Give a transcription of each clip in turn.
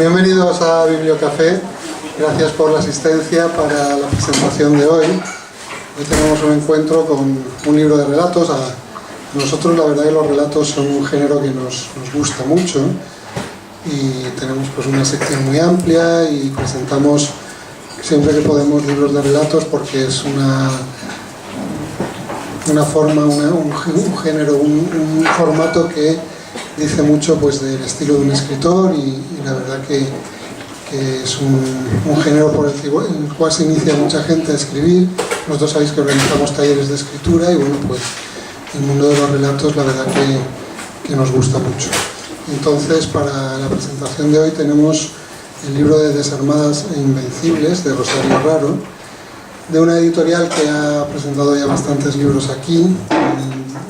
Bienvenidos a Bibliocafé. Gracias por la asistencia para la presentación de hoy. Hoy tenemos un encuentro con un libro de relatos. A nosotros la verdad que los relatos son un género que nos gusta mucho y tenemos pues una sección muy amplia y presentamos siempre que podemos libros de relatos porque es una forma, un género, un formato que dice mucho pues del estilo de un escritor y la verdad que es un género por el cual se inicia mucha gente a escribir. Nosotros sabéis que organizamos talleres de escritura y bueno, pues el mundo de los relatos la verdad que nos gusta mucho. Entonces, para la presentación de hoy tenemos el libro de Desarmadas e Invencibles de Rosario Raro, de una editorial que ha presentado ya bastantes libros aquí,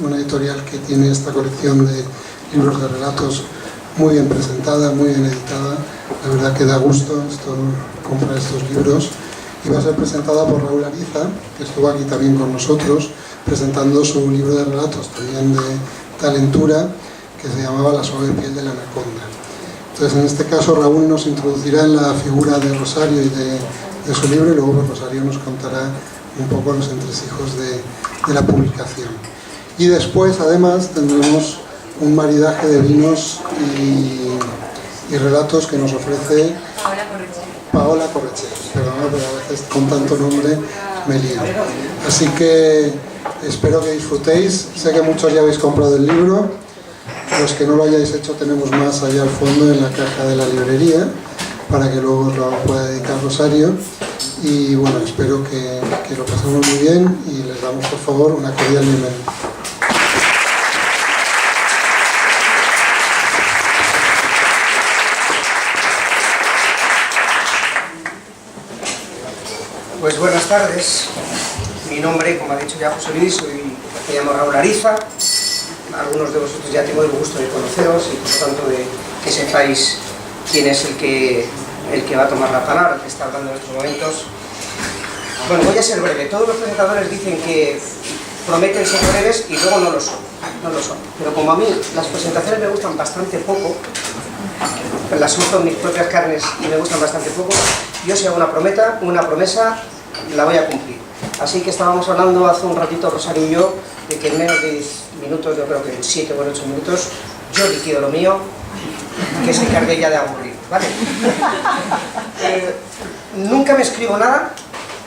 una editorial que tiene esta colección de libros de relatos muy bien presentada, muy bien editada. La verdad que da gusto comprar estos libros, y va a ser presentada por Raúl Ariza, que estuvo aquí también con nosotros presentando su libro de relatos también de Talentura, que se llamaba La suave piel de la anaconda. Entonces, en este caso Raúl nos introducirá en la figura de Rosario y de su libro, y luego Rosario nos contará un poco los entresijos de la publicación. Y después además tendremos un maridaje de vinos y relatos que nos ofrece Paola Corretxea. Perdona, pero a veces con tanto nombre me lío. Así que espero que disfrutéis. Sé que muchos ya habéis comprado el libro. Los que no lo hayáis hecho tenemos más allá al fondo en la caja de la librería para que luego os lo pueda dedicar Rosario. Y bueno, espero que lo pasemos muy bien y les damos por favor una cordial bienvenida. Pues buenas tardes, mi nombre, como ha dicho ya José Luis, me llamo Raúl Ariza. Algunos de vosotros ya tengo el gusto de conoceros y por lo tanto de que sepáis quién es el que va a tomar la palabra, el que está hablando en estos momentos. Bueno, voy a ser breve. Todos los presentadores dicen que prometen ser breves y luego no lo son. Pero como a mí las presentaciones me gustan bastante poco, las sufro en mis propias carnes y me gustan bastante poco, yo si hago una promesa, la voy a cumplir. Así que estábamos hablando hace un ratito, Rosario y yo, de que en menos de 10 minutos, yo creo que en 7 o 8 minutos, yo liquido lo mío, que se encargue ya de aburrir, ¿vale? Nunca me escribo nada,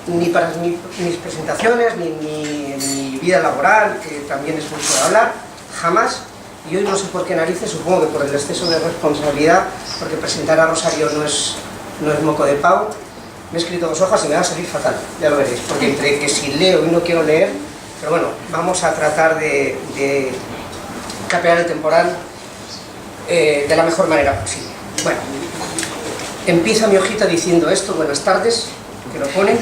ni para mis presentaciones, ni mi vida laboral, que también es mucho de hablar, jamás. Y hoy no sé por qué narices, supongo que por el exceso de responsabilidad, porque presentar a Rosario no es moco de pavo. Me he escrito 2 hojas y me va a salir fatal, ya lo veréis, porque entre que si leo y no quiero leer, pero bueno, vamos a tratar de capear el temporal de la mejor manera posible. Bueno, empieza mi hojita diciendo esto, buenas tardes, que lo pone,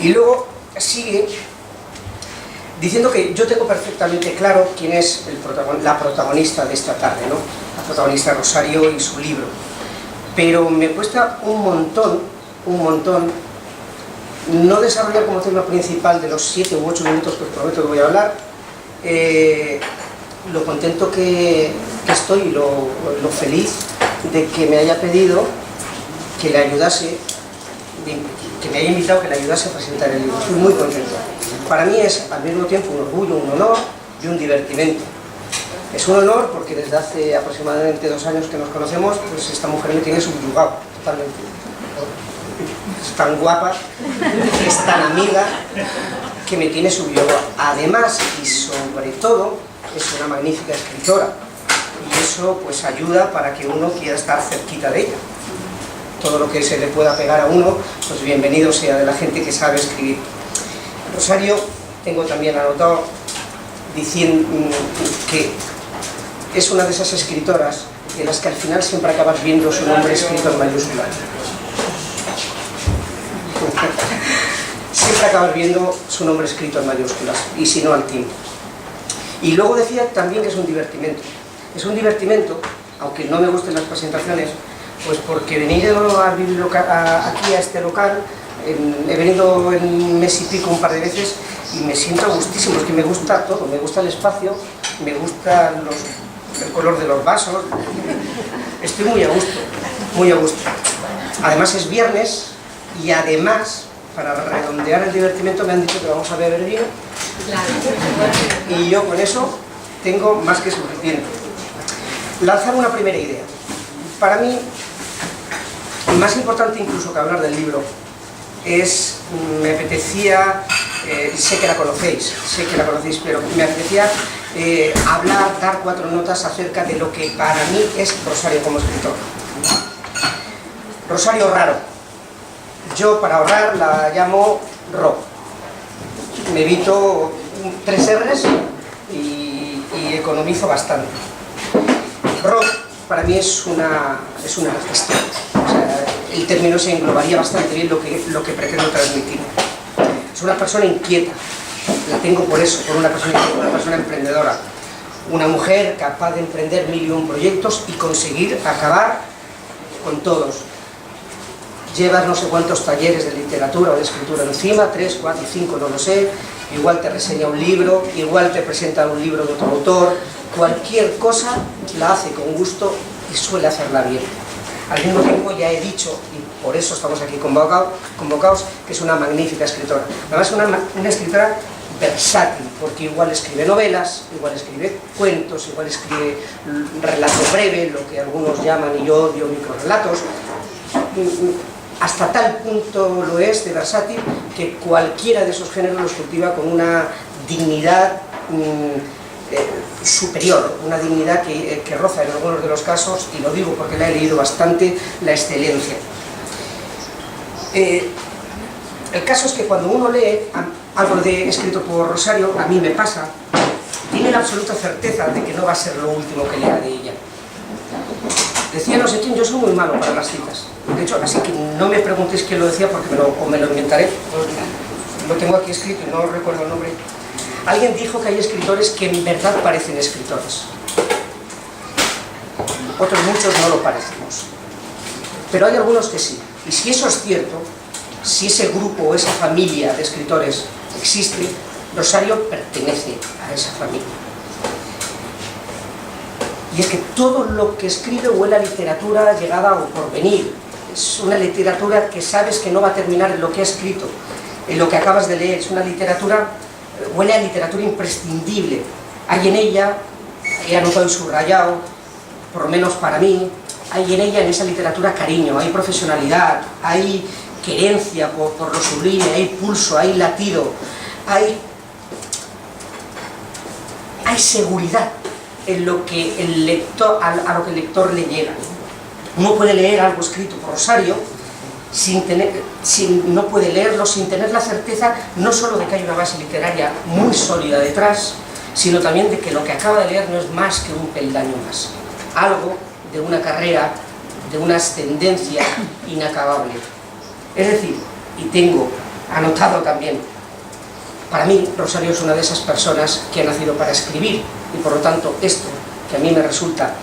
y luego sigue diciendo que yo tengo perfectamente claro quién es la protagonista de esta tarde, ¿no? La protagonista Rosario y su libro. Pero me cuesta un montón, no desarrollar como tema principal de los 7 u 8 minutos que os prometo que voy a hablar, lo contento que estoy y lo feliz de que me haya pedido que le ayudase, que me haya invitado que le ayudase a presentar el libro. Estoy muy contento. Para mí es al mismo tiempo un orgullo, un honor y un divertimento. Es un honor porque desde hace aproximadamente 2 años que nos conocemos, pues esta mujer me tiene subyugado totalmente. Es tan guapa, es tan amiga, que me tiene subyugado. Además, y sobre todo, es una magnífica escritora. Y eso pues ayuda para que uno quiera estar cerquita de ella. Todo lo que se le pueda pegar a uno, pues bienvenido sea de la gente que sabe escribir. Rosario, tengo también anotado, diciendo que es una de esas escritoras en las que al final siempre acabas viendo su nombre escrito en mayúsculas. Siempre acabas viendo su nombre escrito en mayúsculas, y si no al tiempo. Y luego decía también que es un divertimento. Es un divertimento, aunque no me gusten las presentaciones, pues porque venir aquí a este local, he venido en un mes y pico un par de veces y me siento a gustísimo, es que me gusta todo, me gusta el espacio, me gusta el color de los vasos, estoy muy a gusto. muy a gusto. Además es viernes y además, para redondear el divertimento, me han dicho que vamos a beber vino. Y yo con eso tengo más que suficiente. Lanzar una primera idea. Para mí, más importante incluso que hablar del libro, me apetecía, sé que la conocéis, pero me apetecía hablar, dar 4 notas acerca de lo que para mí es Rosario como escritor. Rosario raro. Yo, para ahorrar, la llamo Ro. Me evito 3 R's y economizo bastante. Ro, para mí es una artista. O sea, el término se englobaría bastante bien lo que pretendo transmitir. Es una persona inquieta. La tengo por eso, por una persona emprendedora. Una mujer capaz de emprender 1000 y 1 proyectos y conseguir acabar con todos. Llevas no sé cuántos talleres de literatura o de escritura encima, 3, 4 y 5, no lo sé. Igual te reseña un libro, igual te presenta un libro de otro autor. Cualquier cosa la hace con gusto y suele hacerla bien. Al mismo tiempo ya he dicho, y por eso estamos aquí convocados, que es una magnífica escritora. Además es una escritora versátil, porque igual escribe novelas, igual escribe cuentos, igual escribe relato breve, lo que algunos llaman, y yo odio, microrelatos. Hasta tal punto lo es de versátil que cualquiera de esos géneros los cultiva con una dignidad superior, una dignidad que roza en algunos de los casos, y lo digo porque la he leído bastante, la excelencia. El caso es que cuando uno lee algo escrito por Rosario, a mí me pasa, tiene la absoluta certeza de que no va a ser lo último que lea de ella. Decía no sé quién, yo soy muy malo para las citas. De hecho, así que no me preguntéis quién lo decía porque me lo inventaré. Lo tengo aquí escrito y no recuerdo el nombre. Alguien dijo que hay escritores que en verdad parecen escritores. Otros muchos no lo parecemos. Pero hay algunos que sí. Y si eso es cierto, si ese grupo o esa familia de escritores existe, Rosario pertenece a esa familia. Y es que todo lo que escribe huele a literatura llegada o por venir. Es una literatura que sabes que no va a terminar en lo que ha escrito, en lo que acabas de leer. Es una literatura, huele a literatura imprescindible. Hay en ella, he anotado y subrayado, por lo menos para mí, hay en ella, en esa literatura, cariño, hay profesionalidad, hay querencia por lo sublime, hay pulso, hay latido, hay seguridad en lo que el lector, a lo que el lector le llega. Uno puede leer algo escrito por Rosario, no puede leerlo sin tener la certeza no solo de que hay una base literaria muy sólida detrás, sino también de que lo que acaba de leer no es más que un peldaño más. Algo de una carrera, de una ascendencia inacabable. Es decir, y tengo anotado también, para mí Rosario es una de esas personas que ha nacido para escribir, y por lo tanto esto, que a mí me resulta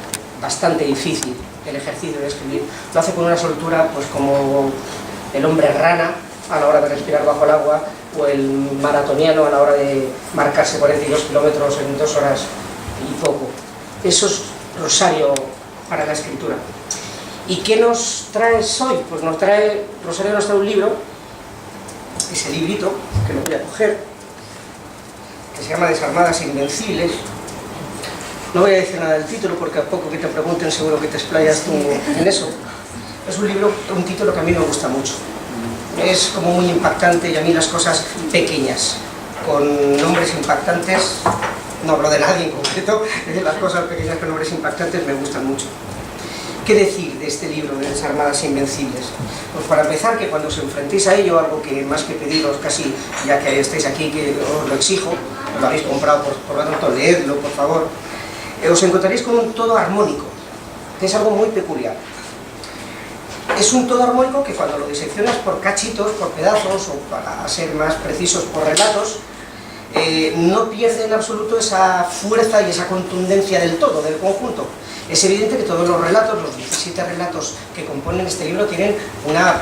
bastante difícil, el ejercicio de escribir, lo hace con una soltura pues como el hombre rana a la hora de respirar bajo el agua, o el maratoniano a la hora de marcarse 42 kilómetros en 2 horas y poco. Eso es Rosario para la escritura. ¿Y qué nos trae hoy? Pues Rosario nos trae un libro, ese librito, que lo voy a coger, que se llama Desarmadas e Invencibles. No voy a decir nada del título porque a poco que te pregunten seguro que te explayas tú en eso. Es un libro, un título que a mí me gusta mucho. Es como muy impactante, y a mí las cosas pequeñas, con nombres impactantes, no hablo de nadie en concreto, las cosas pequeñas con nombres impactantes me gustan mucho. ¿Qué decir de este libro de Desarmadas e Invencibles? Pues para empezar, que cuando os enfrentéis a ello, algo que más que pediros casi, ya que estáis aquí, que os lo exijo, lo habéis comprado, por lo tanto leedlo, por favor, os encontraréis con un todo armónico, que es algo muy peculiar. Es un todo armónico que cuando lo diseccionas por cachitos, por pedazos, o para ser más precisos, por relatos, no pierde en absoluto esa fuerza y esa contundencia del todo, del conjunto. Es evidente que todos los relatos, los 17 relatos que componen este libro, tienen una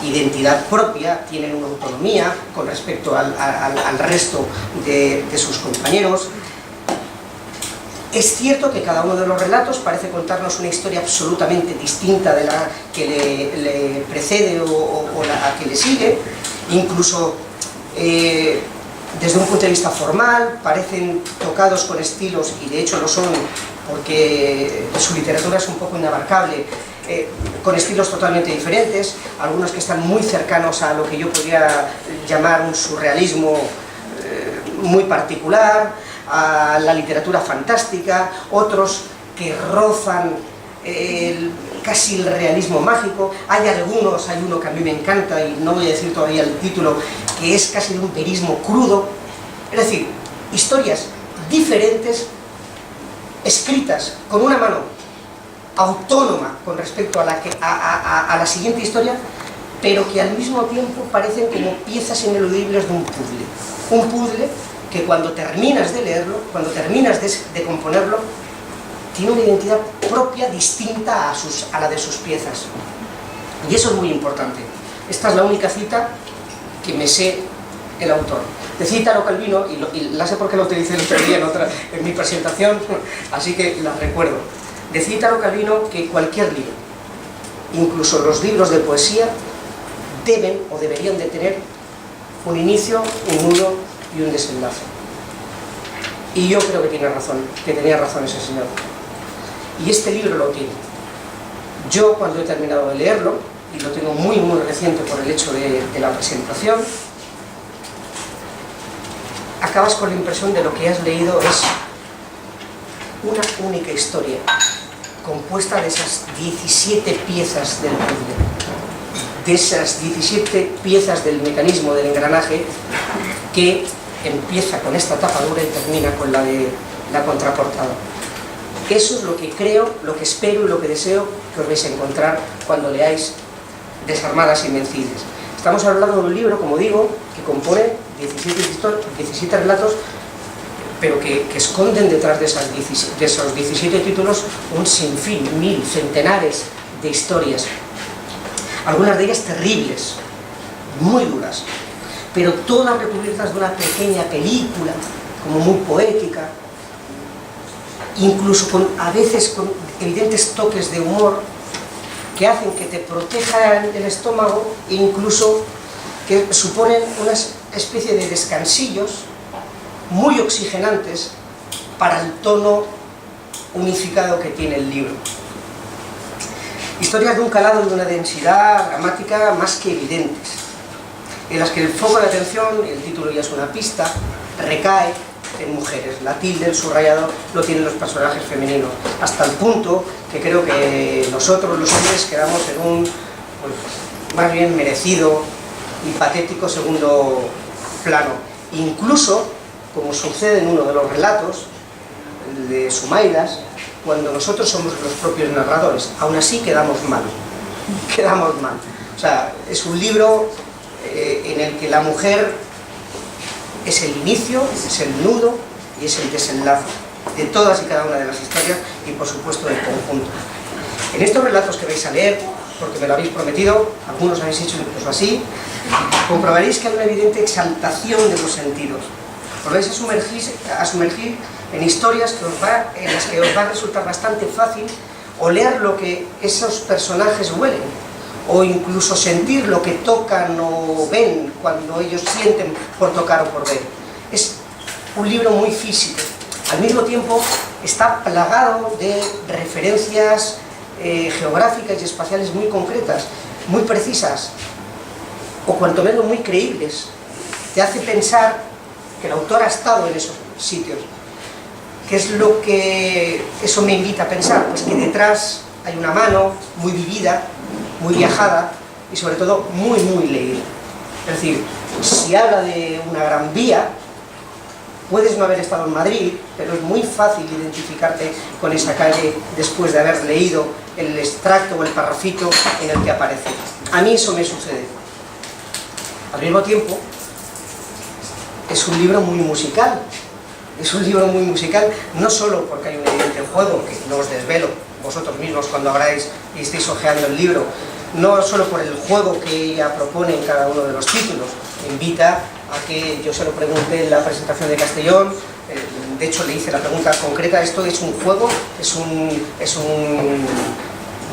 identidad propia, tienen una autonomía con respecto al resto de sus compañeros. Es cierto que cada uno de los relatos parece contarnos una historia absolutamente distinta de la que le precede o la que le sigue, incluso desde un punto de vista formal parecen tocados con estilos, y de hecho lo son porque su literatura es un poco inabarcable, con estilos totalmente diferentes, algunos que están muy cercanos a lo que yo podría llamar un surrealismo muy particular, a la literatura fantástica, otros que rozan casi el realismo mágico. Hay uno que a mí me encanta, y no voy a decir todavía el título, que es casi de un verismo crudo. Es decir, historias diferentes, escritas con una mano autónoma con respecto a la siguiente historia, pero que al mismo tiempo parecen como piezas ineludibles de un puzzle. Un puzzle que cuando terminas de leerlo, cuando terminas de componerlo, tiene una identidad propia distinta a la de sus piezas. Y eso es muy importante. Esta es la única cita que me sé el autor. De Italo Calvino, y la sé porque la utilicé el otro día en mi presentación, así que la recuerdo. De Italo Calvino que cualquier libro, incluso los libros de poesía, deben o deberían de tener un inicio, un nudo y un desenlace. Y yo creo que tiene razón, que tenía razón ese señor. Y este libro lo tiene. Yo, cuando he terminado de leerlo, y lo tengo muy reciente por el hecho de la presentación, acabas con la impresión de lo que has leído es una única historia, compuesta de esas 17 piezas del puzzle, de esas 17 piezas del mecanismo, del engranaje, que empieza con esta tapadura y termina con la de la contraportada. Eso es lo que creo, lo que espero y lo que deseo que os vais a encontrar cuando leáis Desarmadas Invencibles. Estamos hablando de un libro, como digo, que compone 17 relatos, pero que esconden detrás de esos 17 títulos un sinfín, centenares de historias. Algunas de ellas terribles, muy duras, pero todas recubiertas de una pequeña película, como muy poética, incluso a veces con evidentes toques de humor que hacen que te protejan el estómago e incluso que suponen una especie de descansillos muy oxigenantes para el tono unificado que tiene el libro. Historias de un calado y de una densidad dramática más que evidentes, en las que el foco de atención, y el título ya es una pista, recae en mujeres. La tilde, el subrayado, lo tienen los personajes femeninos, hasta el punto que creo que nosotros los hombres quedamos en un, pues, más bien merecido y patético segundo plano. Incluso, como sucede en uno de los relatos, el de Sumaidas, cuando nosotros somos los propios narradores, aún así quedamos mal. Quedamos mal. O sea, es un libro en el que la mujer es el inicio, es el nudo y es el desenlace de todas y cada una de las historias y por supuesto del conjunto. En estos relatos que vais a leer, porque me lo habéis prometido, algunos habéis hecho incluso así, comprobaréis que hay una evidente exaltación de los sentidos. Os vais a sumergir en historias en las que os va a resultar bastante fácil oler lo que esos personajes huelen, o incluso sentir lo que tocan o ven cuando ellos sienten por tocar o por ver. Es un libro muy físico. Al mismo tiempo está plagado de referencias geográficas y espaciales muy concretas, muy precisas, o cuanto menos muy creíbles. Te hace pensar que el autor ha estado en esos sitios. ¿Qué es lo que eso me invita a pensar? Pues que detrás hay una mano muy vivida, muy viajada y sobre todo muy leída. Es decir, si habla de una gran vía, puedes no haber estado en Madrid, pero es muy fácil identificarte con esa calle después de haber leído el extracto o el parrafito en el que aparece. A mí eso me sucede. Al mismo tiempo, es un libro muy musical. Es un libro muy musical, no solo porque hay un evidente juego, que no os desvelo vosotros mismos cuando abráis y estéis hojeando el libro, no solo por el juego que ella propone en cada uno de los títulos. Me invita a que yo se lo pregunte en la presentación de Castellón, de hecho le hice la pregunta concreta, esto es un juego, es un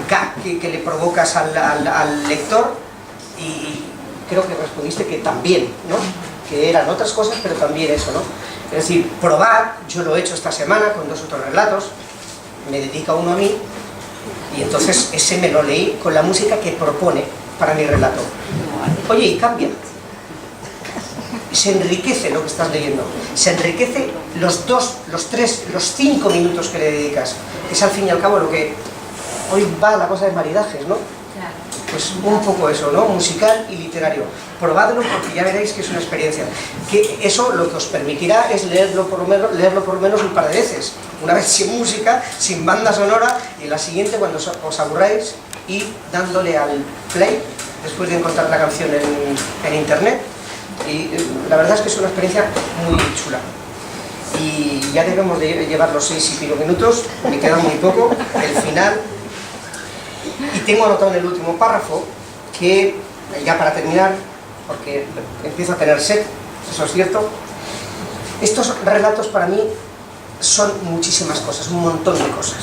gag que le provocas al lector, y creo que respondiste que también, ¿no? Que eran otras cosas, pero también eso, ¿no? Es decir, probad, yo lo he hecho esta semana con 2 o 3 relatos, me dedica uno a mí, y entonces ese me lo leí con la música que propone para mi relato. Oye, y cambia. Se enriquece lo que estás leyendo, se enriquece los 2, los 3, los 5 minutos que le dedicas, que es al fin y al cabo lo que hoy va la cosa de maridajes, ¿no? Pues un poco eso, ¿no? Musical y literario. Probadlo porque ya veréis que es una experiencia. Que eso lo que os permitirá es leerlo por lo menos un par de veces. Una vez sin música, sin banda sonora, y la siguiente cuando os aburráis, y dándole al play, después de encontrar la canción en internet. Y la verdad es que es una experiencia muy chula. Y ya debemos de llevar los 6 y pico minutos, me queda muy poco, el final. Y tengo anotado en el último párrafo que, ya para terminar, porque empiezo a tener sed, eso es cierto, estos relatos para mí son muchísimas cosas, un montón de cosas.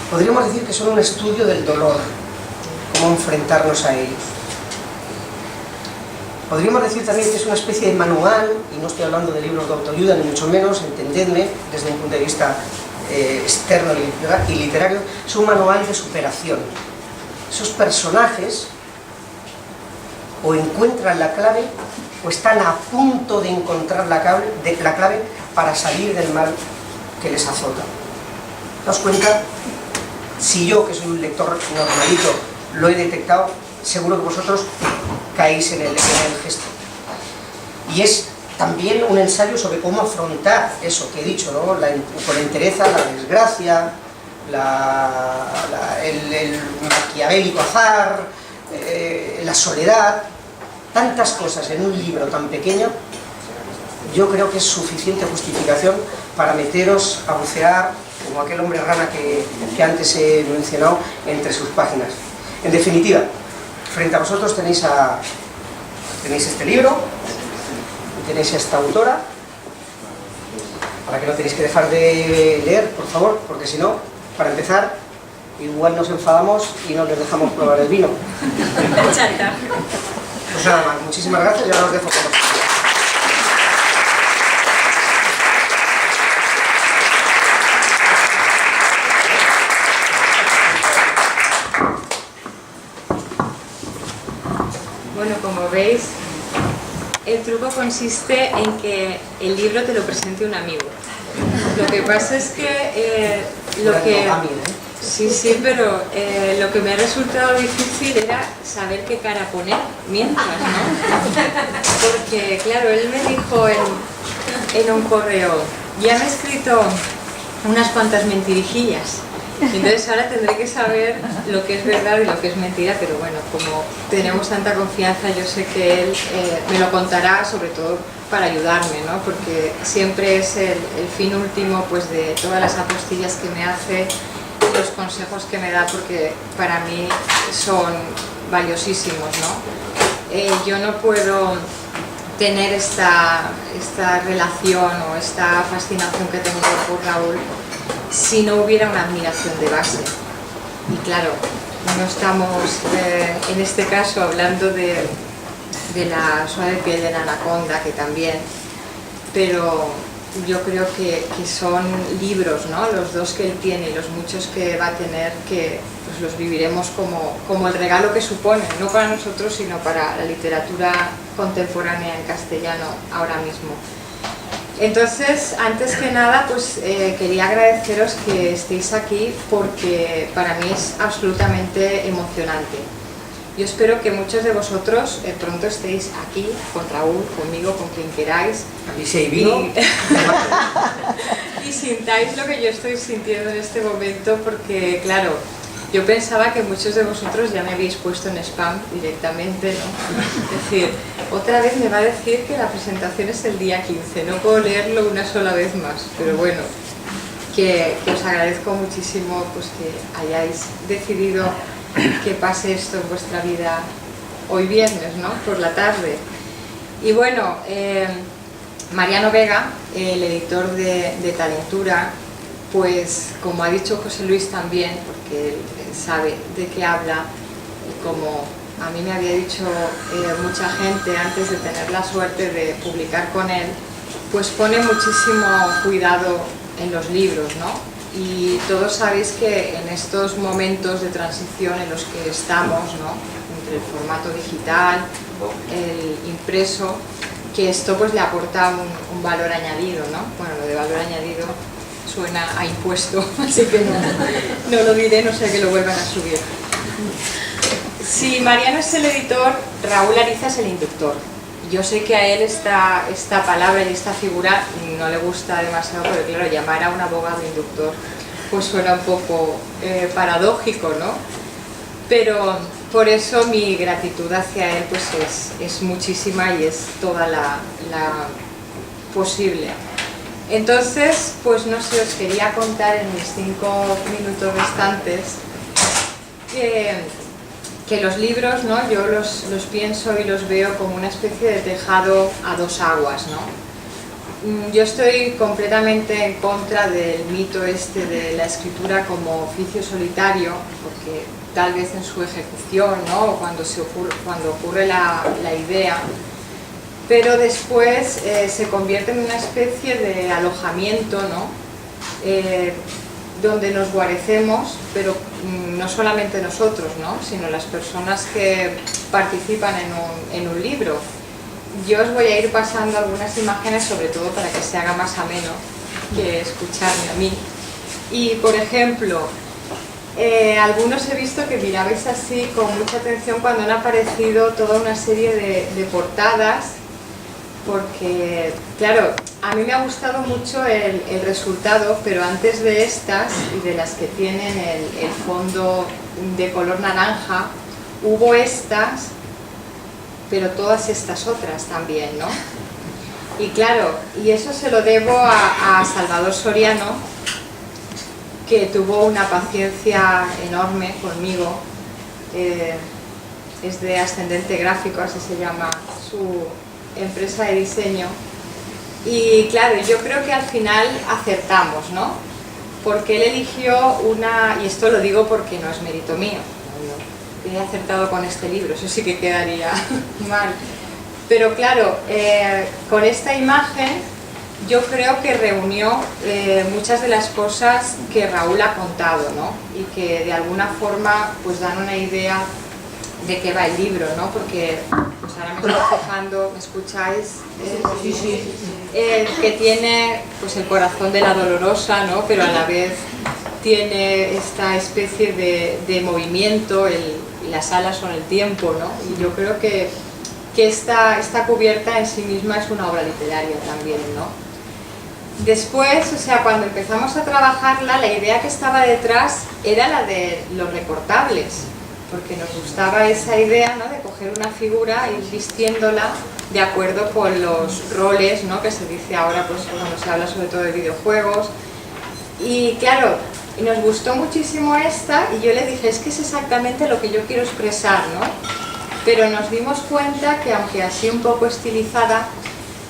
Podríamos decir que son un estudio del dolor, cómo enfrentarnos a ellos. Podríamos decir también que es una especie de manual, y no estoy hablando de libros de autoayuda, ni mucho menos, entendedme, desde un punto de vista externo y literario, es un manual de superación. Esos personajes o encuentran la clave o están a punto de encontrar la clave para salir del mal que les azota. ¿Daos cuenta? Si yo, que soy un lector normalito, lo he detectado, seguro que vosotros caéis en el gesto. Y es también un ensayo sobre cómo afrontar eso que he dicho, ¿no? Con la entereza, la desgracia, el maquiavélico azar, la soledad, tantas cosas en un libro tan pequeño. Yo creo que es suficiente justificación para meteros a bucear, como aquel hombre rana que antes he mencionado, entre sus páginas. En definitiva, frente a vosotros tenéis este libro, tenéis a esta autora, para que no tenéis que dejar de leer, por favor, porque si no, para empezar, igual nos enfadamos y no les dejamos probar el vino. Pues nada más, muchísimas gracias y ahora os dejo con vosotros. Bueno, como veis, el truco consiste en que el libro te lo presente un amigo. Lo que pasa es que Sí, pero lo que me ha resultado difícil era saber qué cara poner mientras, ¿no? Porque, claro, él me dijo en un correo, ya me he escrito unas cuantas mentirijillas, entonces ahora tendré que saber lo que es verdad y lo que es mentira, pero bueno, como tenemos tanta confianza, yo sé que él me lo contará, sobre todo para ayudarme, ¿no? Porque siempre es el fin último, pues, de todas las apostillas que me hace, los consejos que me da, porque para mí son valiosísimos, ¿no? Yo no puedo tener esta relación o esta fascinación que tengo por Raúl si no hubiera una admiración de base. Y claro, no estamos en este caso hablando de la suave piel de la anaconda, que también, pero yo creo que son libros, ¿no? Los dos que él tiene y los muchos que va a tener, que pues los viviremos como el regalo que supone, no para nosotros, sino para la literatura contemporánea en castellano ahora mismo. Entonces, antes que nada, pues quería agradeceros que estéis aquí, porque para mí es absolutamente emocionante. Yo espero que muchos de vosotros pronto estéis aquí, con Raúl, conmigo, con quien queráis. Y sintáis lo que yo estoy sintiendo en este momento, porque, claro, yo pensaba que muchos de vosotros ya me habéis puesto en spam directamente, ¿no? Es decir, otra vez me va a decir que la presentación es el día 15, no puedo leerlo una sola vez más, pero bueno, que os agradezco muchísimo, pues, que hayáis decidido que pase esto en vuestra vida hoy viernes, ¿no? Por la tarde. Y bueno, Mariano Vega, el editor de Talentura, pues como ha dicho José Luis también, porque él sabe de qué habla, y como a mí me había dicho mucha gente antes de tener la suerte de publicar con él, pues pone muchísimo cuidado en los libros, ¿no? Y todos sabéis que en estos momentos de transición en los que estamos, ¿no?, entre el formato digital, el impreso, que esto pues le aporta un valor añadido, ¿no? Bueno, lo de valor añadido suena a impuesto, así que no lo diré, no sé que lo vuelvan a subir. Si Mariano es el editor, Raúl Ariza es el inductor. Yo sé que a él esta palabra y esta figura no le gusta demasiado, pero claro, llamar a un abogado inductor pues suena un poco paradójico, ¿no? Pero por eso mi gratitud hacia él pues es muchísima y es toda la posible. Entonces, pues no sé, os quería contar en mis 5 minutos restantes que los libros, ¿no?, yo los pienso y los veo como una especie de tejado a 2 aguas, ¿no? Yo estoy completamente en contra del mito este de la escritura como oficio solitario, porque tal vez en su ejecución, ¿no?, o cuando ocurre la idea, pero después se convierte en una especie de alojamiento, ¿no?, donde nos guarecemos, pero no solamente nosotros, ¿no?, sino las personas que participan en un libro. Yo os voy a ir pasando algunas imágenes, sobre todo para que se haga más ameno que escucharme a mí. Y, por ejemplo, algunos he visto que mirabais así con mucha atención cuando han aparecido toda una serie de portadas, porque, claro, a mí me ha gustado mucho el resultado, pero antes de estas y de las que tienen el fondo de color naranja, hubo estas, pero todas estas otras también, ¿no? Y claro, y eso se lo debo a Salvador Soriano, que tuvo una paciencia enorme conmigo. Es de Ascendente Gráfico, así se llama su empresa de diseño, y claro, yo creo que al final acertamos, ¿no? Porque él eligió una, y esto lo digo porque no es mérito mío, he acertado con este libro, eso sí que quedaría mal, pero claro, con esta imagen yo creo que reunió muchas de las cosas que Raúl ha contado, ¿no? Y que de alguna forma pues dan una idea de qué va el libro, ¿no? Porque pues ahora me estoy fijando, ¿me escucháis? Que tiene pues el corazón de la dolorosa, ¿no?, pero a la vez tiene esta especie de movimiento, las alas son el tiempo, ¿no? Y yo creo que esta cubierta en sí misma es una obra literaria también, ¿no? Después, o sea, cuando empezamos a trabajarla, la idea que estaba detrás era la de los recortables, porque nos gustaba esa idea, ¿no?, de coger una figura e ir vistiéndola de acuerdo con los roles, ¿no?, que se dice ahora pues cuando se habla sobre todo de videojuegos. Y claro, nos gustó muchísimo esta y yo le dije, es que es exactamente lo que yo quiero expresar, ¿no? Pero nos dimos cuenta que, aunque así un poco estilizada,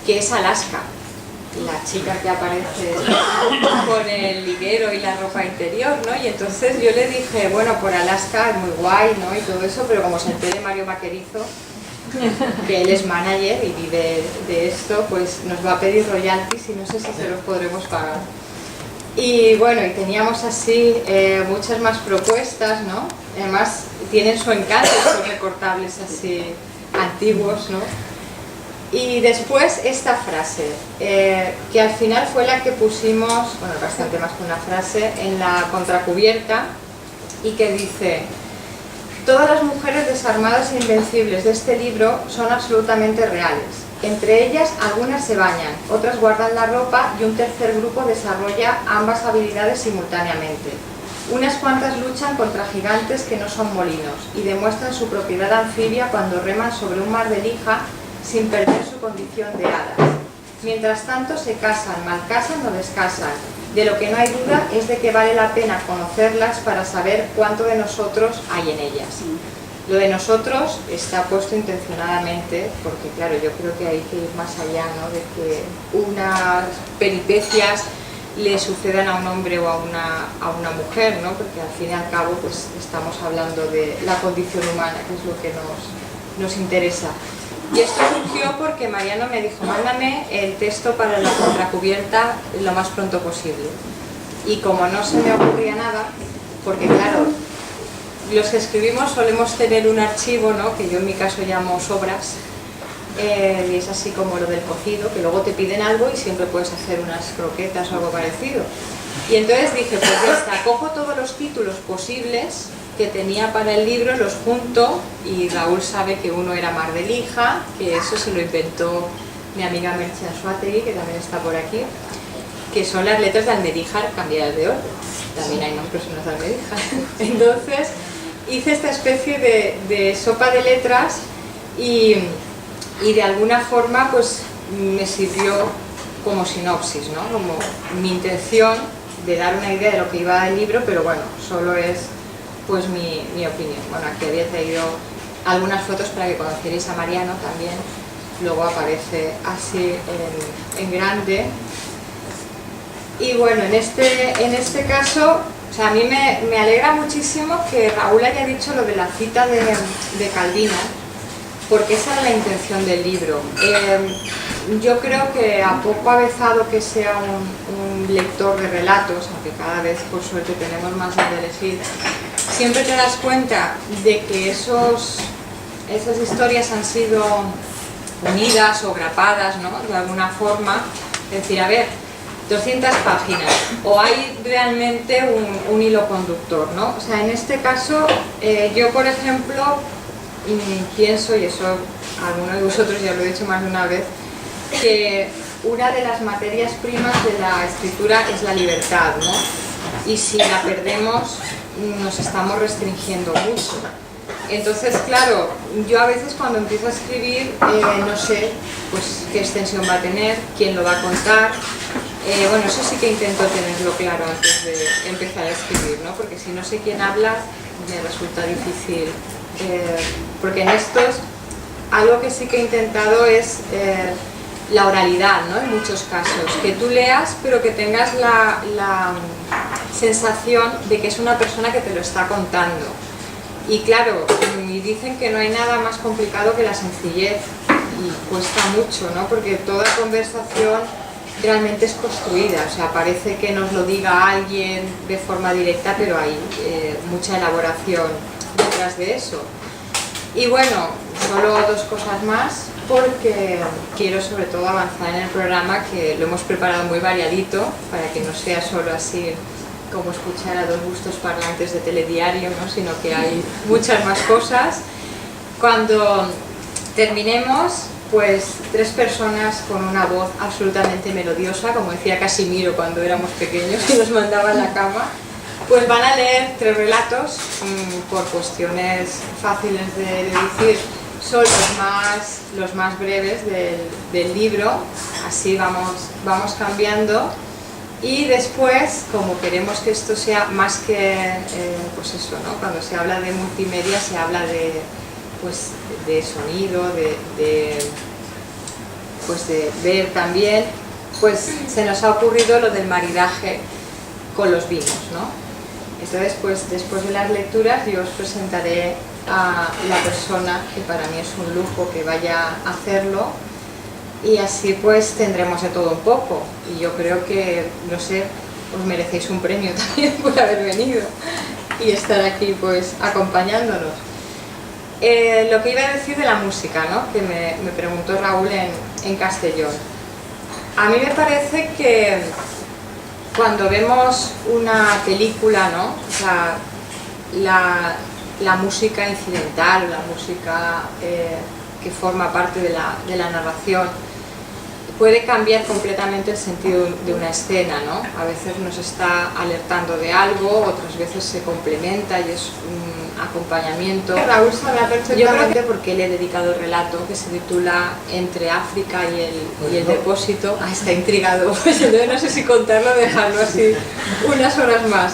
que es Alaska, la chica que aparece con el liguero y la ropa interior, ¿no? Y entonces yo le dije, bueno, por Alaska es muy guay, ¿no?, y todo eso, pero como se entere Mario Vaquerizo, que él es manager y vive de esto, pues nos va a pedir royalties y no sé si se los podremos pagar. Y bueno, y teníamos así muchas más propuestas, ¿no? Además tienen su encanto estos recortables así antiguos, ¿no? Y después esta frase, que al final fue la que pusimos, bueno, bastante más que una frase, en la contracubierta, y que dice: todas las mujeres desarmadas e invencibles de este libro son absolutamente reales. Entre ellas, algunas se bañan, otras guardan la ropa y un tercer grupo desarrolla ambas habilidades simultáneamente. Unas cuantas luchan contra gigantes que no son molinos y demuestran su propiedad anfibia cuando reman sobre un mar de lija sin perder su condición de hadas. Mientras tanto se casan, malcasan o descasan. De lo que no hay duda es de que vale la pena conocerlas para saber cuánto de nosotros hay en ellas. Lo de nosotros está puesto intencionadamente, porque claro, yo creo que hay que ir más allá, ¿no? De que unas peripecias le sucedan a un hombre o a una mujer, ¿no? Porque al fin y al cabo pues estamos hablando de la condición humana, que es lo que nos interesa. Y esto surgió porque Mariano me dijo, mándame el texto para la contracubierta lo más pronto posible. Y como no se me ocurría nada, porque claro, los que escribimos solemos tener un archivo, ¿no? Que yo en mi caso llamo sobras, y es así como lo del cocido, que luego te piden algo y siempre puedes hacer unas croquetas o algo parecido. Y entonces dije, pues ya está, cojo todos los títulos posibles que tenía para el libro, los junto, y Raúl sabe que uno era Mar de Lija, que eso se lo inventó mi amiga Merche Anzuategui, que también está por aquí, que son las letras de Almedíjar cambiadas de orden. También hay nombres en de Almedíjar. Entonces hice esta especie de sopa de letras y de alguna forma pues me sirvió como sinopsis, ¿no? Como mi intención de dar una idea de lo que iba el libro, pero bueno, solo es pues mi opinión. Bueno, aquí había traído algunas fotos para que conocierais a Mariano también, luego aparece así en grande. Y bueno, en este caso, o sea, a mí me alegra muchísimo que Raúl haya dicho lo de la cita de Calvino, porque esa era la intención del libro. Yo creo que a poco avezado que sea un lector de relatos, aunque cada vez por suerte tenemos más de elegir, siempre te das cuenta de que esas historias han sido unidas o grapadas, ¿no? De alguna forma. Es decir, a ver, 200 páginas, o hay realmente un hilo conductor, ¿no? O sea, en este caso, yo por ejemplo, pienso, y eso alguno de vosotros ya lo he dicho más de una vez, que una de las materias primas de la escritura es la libertad, ¿no? Y si la perdemos, nos estamos restringiendo mucho. Entonces, claro, yo a veces cuando empiezo a escribir no sé pues, qué extensión va a tener, quién lo va a contar. Bueno, eso sí que intento tenerlo claro antes de empezar a escribir, ¿no? Porque si no sé quién habla, me resulta difícil. Porque en estos, algo que sí que he intentado es la oralidad, ¿no? En muchos casos, que tú leas pero que tengas la sensación de que es una persona que te lo está contando. Y claro, y dicen que no hay nada más complicado que la sencillez, y cuesta mucho, ¿no? Porque toda conversación realmente es construida, o sea, parece que nos lo diga alguien de forma directa, pero hay mucha elaboración detrás de eso. Y bueno, solo dos cosas más, porque quiero sobre todo avanzar en el programa, que lo hemos preparado muy variadito, para que no sea solo así como escuchar a dos gustos parlantes de telediario, ¿no? Sino que hay muchas más cosas. Cuando terminemos, pues 3 personas con una voz absolutamente melodiosa, como decía Casimiro cuando éramos pequeños y nos mandaba a la cama, pues van a leer 3 relatos, por cuestiones fáciles de decir, son los más breves del libro, así vamos cambiando. Y después, como queremos que esto sea más que, pues eso, ¿no? Cuando se habla de multimedia se habla de sonido, pues de ver también, pues se nos ha ocurrido lo del maridaje con los vinos, ¿no? Entonces, pues después de las lecturas yo os presentaré a la persona que para mí es un lujo que vaya a hacerlo, y así pues tendremos de todo un poco, y yo creo que, no sé, os merecéis un premio también por haber venido y estar aquí pues acompañándonos. Lo que iba a decir de la música, ¿no? Que me preguntó Raúl en Castellón. A mí me parece que cuando vemos una película, ¿no? O sea, la música incidental, la música que forma parte de la narración, puede cambiar completamente el sentido de una escena, ¿no? A veces nos está alertando de algo, otras veces se complementa y es un acompañamiento. Raúl sabrá perfectamente por qué le he dedicado el relato que se titula Entre África y el depósito. Ah, está intrigado, pues entonces no sé si contarlo o dejarlo así unas horas más.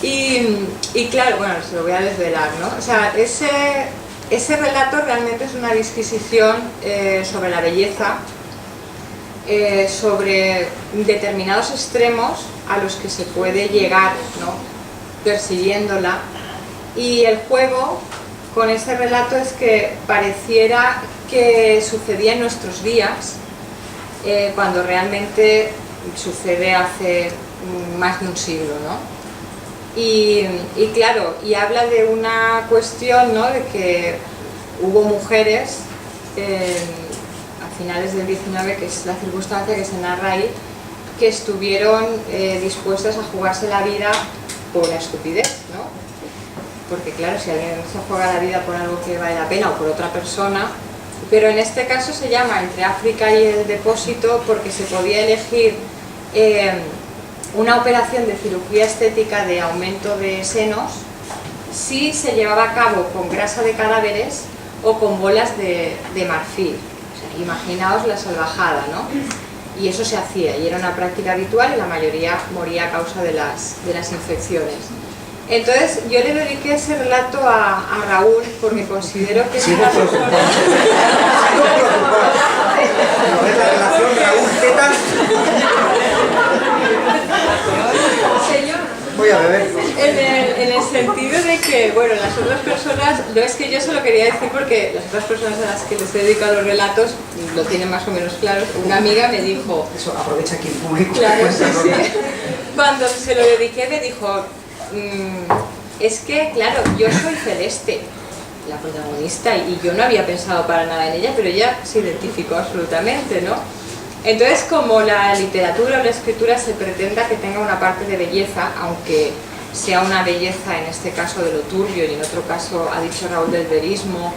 Y claro, bueno, se lo voy a desvelar, ¿no? O sea, ese relato realmente es una disquisición sobre la belleza, sobre determinados extremos a los que se puede llegar, ¿no?, persiguiéndola. Y el juego con ese relato es que pareciera que sucedía en nuestros días, cuando realmente sucede hace más de un siglo, ¿no? Y claro, y habla de una cuestión, ¿no?, de que hubo mujeres a finales del XIX, que es la circunstancia que se narra ahí, que estuvieron dispuestas a jugarse la vida por una estupidez, ¿no? Porque claro, si alguien se juega la vida por algo que vale la pena o por otra persona, pero en este caso se llama Entre África y el Depósito porque se podía elegir una operación de cirugía estética de aumento de senos si se llevaba a cabo con grasa de cadáveres o con bolas de marfil. O sea, imaginaos la salvajada, ¿no? Y eso se hacía, y era una práctica habitual y la mayoría moría a causa de las infecciones. Entonces yo le dediqué ese relato a Raúl porque considero que es una persona... ¿No es la relación Raúl-Teta? Voy a beber. En el sentido de que, bueno, las otras personas, no es que yo se lo quería decir porque las otras personas a las que les he dedicado los relatos lo tienen más o menos claro. Una amiga me dijo... Eso, aprovecha aquí el público. Claro, sí, sí. Cuando se lo dediqué me dijo, es que, claro, yo soy Celeste, la protagonista, y yo no había pensado para nada en ella, pero ella se identificó absolutamente, ¿no? Entonces, como la literatura o la escritura se pretenda que tenga una parte de belleza, aunque sea una belleza en este caso de lo turbio y en otro caso ha dicho Raúl del verismo,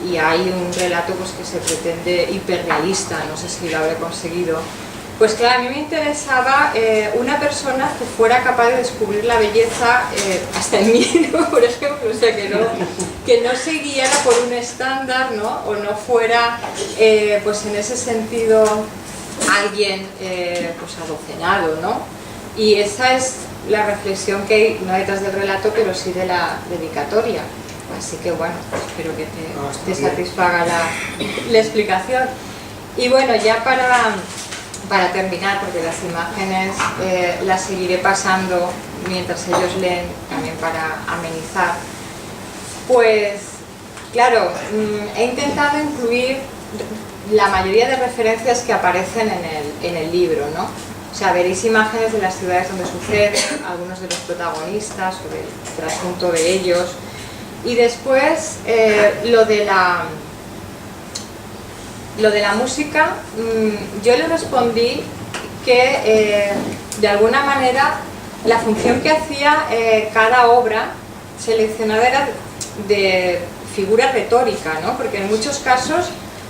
y hay un relato pues que se pretende hiperrealista, no sé si lo habré conseguido, pues claro, a mí me interesaba una persona que fuera capaz de descubrir la belleza hasta en mí, ¿no? Por ejemplo, o sea, que no se guiara por un estándar, ¿no? O no fuera, pues en ese sentido, alguien pues adocenado, ¿no? Y esa es la reflexión que hay, no detrás del relato, pero sí de la dedicatoria. Así que bueno, espero que te satisfaga la explicación. Y bueno, ya para terminar, porque las imágenes las seguiré pasando mientras ellos leen, también para amenizar, pues claro, he intentado incluir la mayoría de referencias que aparecen en el libro, ¿no? O sea, veréis imágenes de las ciudades donde sucede, algunos de los protagonistas, sobre el trasunto de ellos, y después lo de la música, yo le respondí que de alguna manera la función que hacía cada obra seleccionada era de figura retórica, ¿no? Porque en muchos casos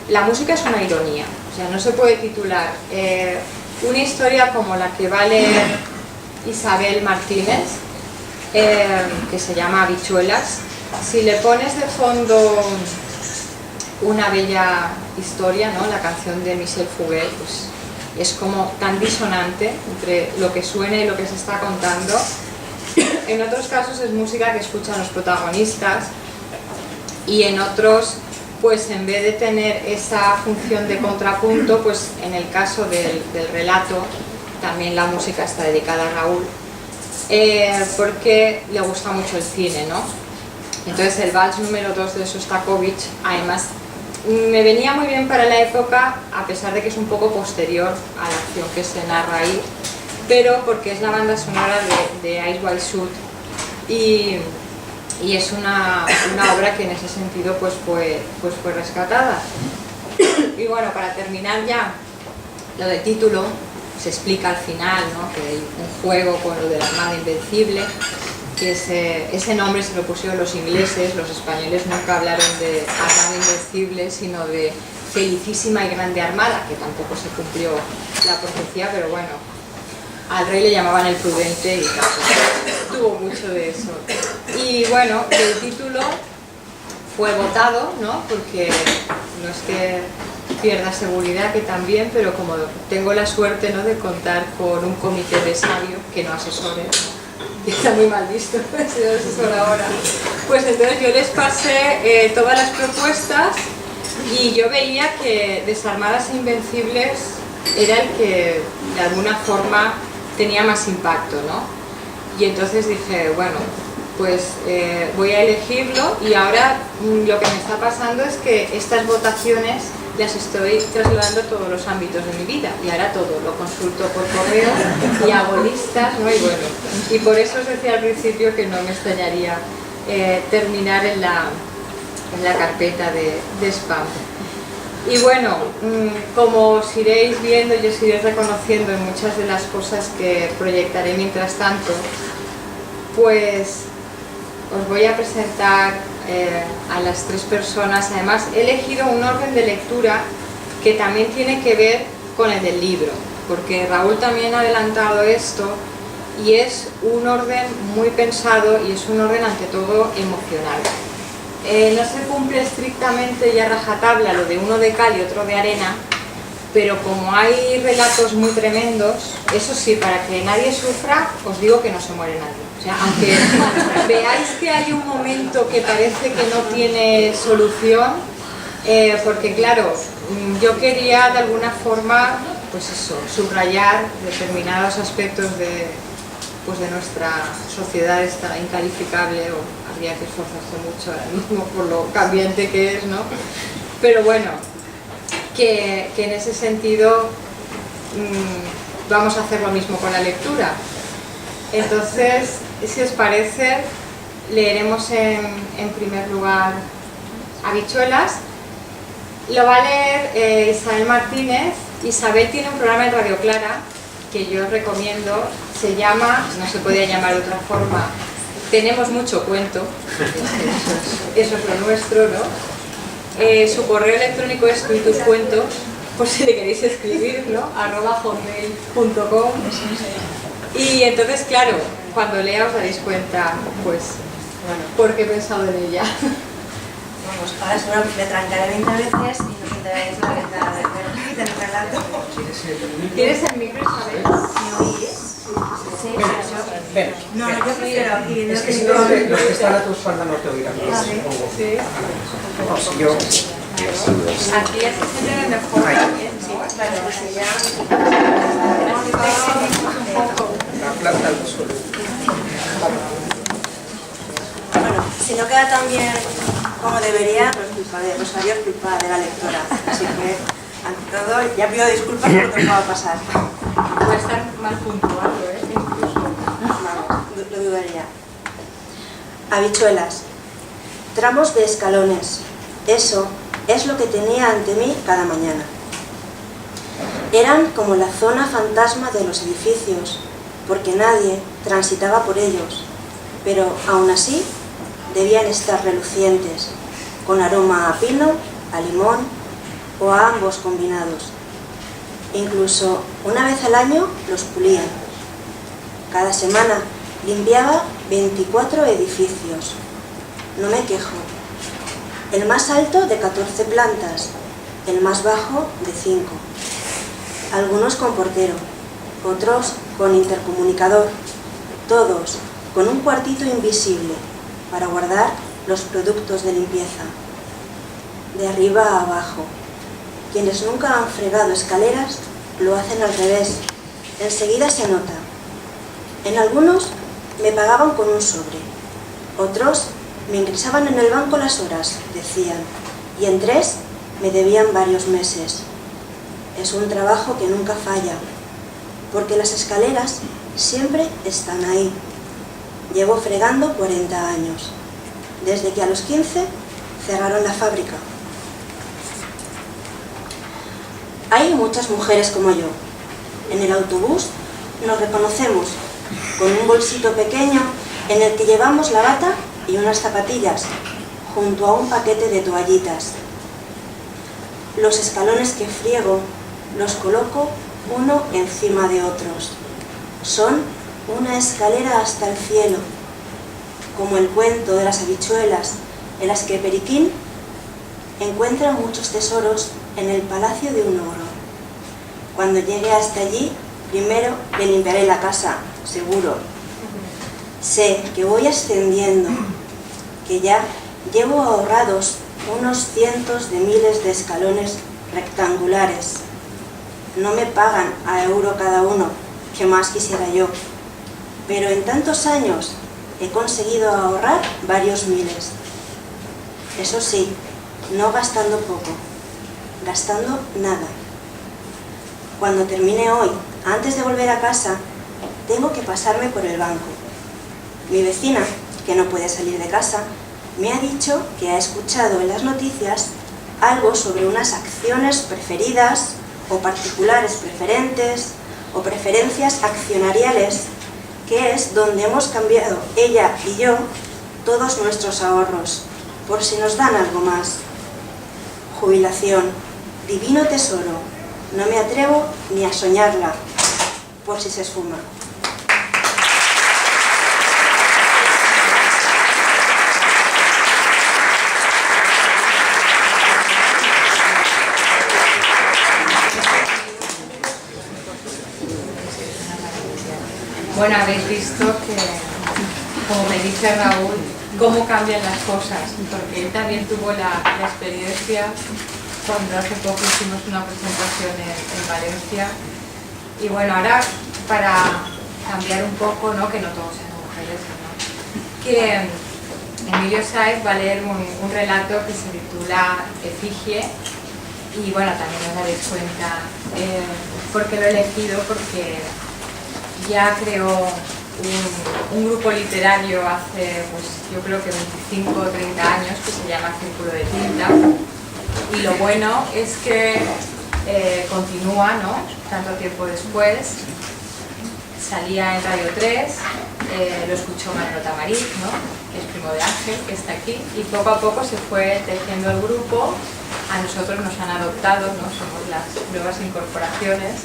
la música es una ironía, o sea, no se puede titular una historia como la que va a leer Isabel Martínez, que se llama Habichuelas. Si le pones de fondo Una bella historia, ¿no?, la canción de Michel Fugain, pues es como tan disonante entre lo que suena y lo que se está contando. En otros casos es música que escuchan los protagonistas, y en otros, pues en vez de tener esa función de contrapunto, pues en el caso del relato también la música está dedicada a Raúl, porque le gusta mucho el cine, ¿no? Entonces el vals número 2 de Shostakovich, además, me venía muy bien para la época, a pesar de que es un poco posterior a la acción que se narra ahí, pero porque es la banda sonora de Eyes Wide Shut, y es una obra que en ese sentido pues fue rescatada. Y bueno, para terminar ya, lo del título se explica al final, ¿no?, que hay un juego con lo de la Armada Invencible, que ese nombre se lo pusieron los ingleses. Los españoles nunca hablaron de Armada Invencible, sino de Felicísima y Grande Armada, que tampoco se cumplió la profecía, pero bueno, al rey le llamaban el prudente y tampoco tuvo mucho de eso. Y bueno, el título fue votado, ¿no?, porque no es que pierda seguridad, que también, pero como tengo la suerte, ¿no?, de contar con un comité de sabios que no asesore, que está muy mal visto, he sido asesora ahora. Pues entonces yo les pasé todas las propuestas y yo veía que Desarmadas e Invencibles era el que de alguna forma tenía más impacto, ¿no? Y entonces dije, bueno, pues voy a elegirlo, y ahora lo que me está pasando es que estas votaciones las estoy trasladando a todos los ámbitos de mi vida, y ahora todo lo consulto por correo y hago listas, ¿no? Y bueno, y por eso os decía al principio que no me extrañaría terminar en la carpeta de spam. Y bueno, como os iréis viendo y os iréis reconociendo en muchas de las cosas que proyectaré mientras tanto, pues os voy a presentar a las tres personas. Además, he elegido un orden de lectura que también tiene que ver con el del libro, porque Raúl también ha adelantado esto, y es un orden muy pensado y es un orden ante todo emocional. No se cumple estrictamente y a rajatabla lo de uno de cal y otro de arena, pero como hay relatos muy tremendos, eso sí, para que nadie sufra, os digo que no se muere nadie. O sea, aunque veáis que hay un momento que parece que no tiene solución, porque claro, yo quería de alguna forma, pues eso, subrayar determinados aspectos de nuestra sociedad esta incalificable, o habría que esforzarse mucho ahora mismo por lo cambiante que es, ¿no? Pero bueno, que en ese sentido vamos a hacer lo mismo con la lectura. Entonces, si os parece, leeremos en primer lugar Habichuelas. Lo va a leer Isabel Martínez. Isabel tiene un programa en Radio Clara que yo os recomiendo, se llama, no se podía llamar de otra forma, Tenemos mucho cuento, eso es lo nuestro, ¿no? Su correo electrónico es tuituscuentos, por si le queréis escribir, ¿no? @hotmail.com. Y entonces, claro, cuando lea os daréis cuenta, pues, bueno, por qué he pensado en ella. Vamos, ahora seguro que me trancaré 20 veces y nos enteraréis la verdad del relato. ¿Quieres el micro, Isabel? ¿Me oís? Sí, Ven, no, ven. yo prefiero aquí. Es que si no, los que están a tu espalda no te oirán. Sí. No, si yo... Aquí así se te ve mejor. Sí. Vale, pues ya. La planta al suelo. Bueno, si no queda tan bien como debería, pues culpa de Rosario, es culpa de la lectora. Así que, ante todo, ya pido disculpas por lo que pueda pasar. Puede estar mal puntuado, incluso. Vamos, lo dudaría. Habichuelas. Tramos de escalones. Eso es lo que tenía ante mí cada mañana. Eran como la zona fantasma de los edificios, porque nadie transitaba por ellos, pero aún así debían estar relucientes, con aroma a pino, a limón o a ambos combinados. Incluso una vez al año los pulían. Cada semana limpiaba 24 edificios. No me quejo. El más alto de 14 plantas, el más bajo de 5. Algunos con portero, otros con intercomunicador, todos con un cuartito invisible para guardar los productos de limpieza. De arriba a abajo. Quienes nunca han fregado escaleras lo hacen al revés. Enseguida se nota. En algunos me pagaban con un sobre. Otros me ingresaban en el banco las horas, decían, y en 3 me debían varios meses. Es un trabajo que nunca falla, porque las escaleras siempre están ahí. Llevo fregando 40 años, desde que a los 15 cerraron la fábrica. Hay muchas mujeres como yo. En el autobús nos reconocemos con un bolsito pequeño en el que llevamos la bata y unas zapatillas, junto a un paquete de toallitas. Los escalones que friego los coloco uno encima de otros. Son una escalera hasta el cielo, como el cuento de las habichuelas, en las que Periquín encuentra muchos tesoros en el palacio de un ogro. Cuando llegue hasta allí, primero le limpiaré la casa, seguro. Sé que voy ascendiendo, que ya llevo ahorrados unos cientos de miles de escalones rectangulares. No me pagan a euro cada uno, que más quisiera yo, pero en tantos años he conseguido ahorrar varios miles. Eso sí, no gastando poco, gastando nada. Cuando termine hoy, antes de volver a casa, tengo que pasarme por el banco. Mi vecina, que no puede salir de casa, me ha dicho que ha escuchado en las noticias algo sobre unas acciones preferidas o particulares preferentes o preferencias accionariales, que es donde hemos cambiado ella y yo todos nuestros ahorros, por si nos dan algo más. Jubilación, divino tesoro, no me atrevo ni a soñarla, por si se esfuma. Bueno, habéis visto que, como me dice Raúl, cómo cambian las cosas, porque él también tuvo la experiencia cuando hace poco hicimos una presentación en Valencia. Y bueno, ahora para cambiar un poco, ¿no? Que no todos sean mujeres, ¿no? Que Emilio Sáez va a leer un relato que se titula Efigie, y bueno, también os daréis cuenta por qué lo he elegido, porque ya creó un grupo literario hace, pues yo creo que 25 o 30 años, que se llama Círculo de Tinta, y lo bueno es que continúa, ¿no? Tanto tiempo después. Salía en Radio 3, lo escuchó Manuel Tamariz, ¿no? Que es primo de Ángel, que está aquí, y poco a poco se fue tejiendo el grupo. A nosotros nos han adoptado, ¿no? Somos las nuevas incorporaciones.